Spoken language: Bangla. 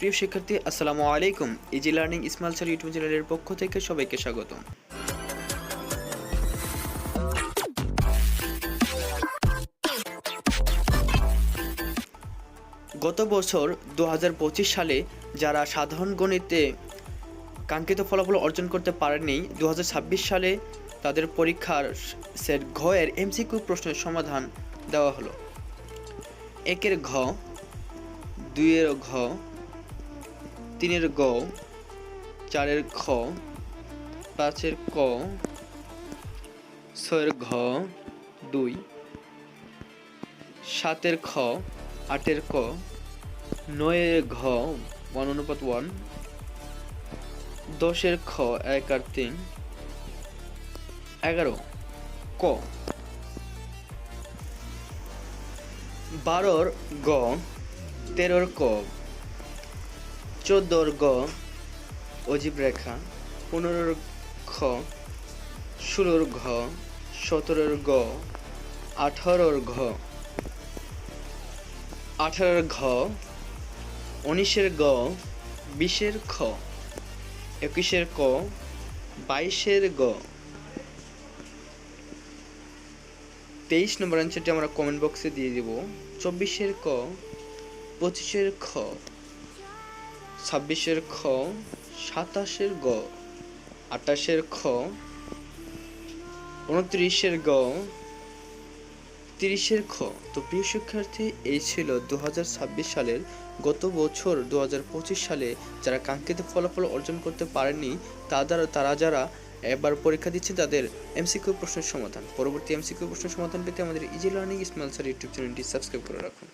প্রিয় শিক্ষার্থী, আসসালামু আলাইকুম। Easy learning Ismail sir YouTube চ্যানেলের পক্ষ থেকে সবাইকে স্বাগতম। গত বছর 2025 সালে যারা সাধারণ গণিতে কাঙ্ক্ষিত ফলাফল অর্জন করতে পারেননি, 2026 সালে তাদের পরীক্ষার সেট ঘ এর এমসিকিউ প্রশ্নের সমাধান দেওয়া হলো। 1-এর ঘ, 2-এর ঘ, 3-এর গ, 4-এর খ, 5-এর ক, 6-এর ঘ 2, 7-এর খ, 8-এর ক, 9-এর ঘ 1:1, 10-এর খ 1 আর 3, 11 ক, 12-র গ, 13-র ক, 14-র গ অজীব রেখা, 15-র খ, 16-র ঘ, 17-র গ, 18-র ঘ, 18-র ঘ, 19-এর গ, 20-এর খ, 21-এর ক, 22-এর গ। 23 নম্বর অ্যান্সারটি আমরা কমেন্ট বক্সে দিয়ে দিব। 24-এর ক, 25-এর খ, 26-এর খ, 27-এর গ, 28-এর খ, 29-এর গ, 30-এর খ। তো প্রিয় শিক্ষার্থী, এই ছিল 2026 সালের, গত বছর 2025 সালে যারা কাঙ্ক্ষিত ফলাফল অর্জন করতে পারেনি তারা যারা এবার পরীক্ষা দিচ্ছে তাদের এমসিকিউ প্রশ্নের সমাধান। পরবর্তী এমসিকিউ প্রশ্নের সমাধান পেতে আমাদের easy learning Ismail sir YouTube চ্যানেলটি সাবস্ক্রাইব করে রাখুন।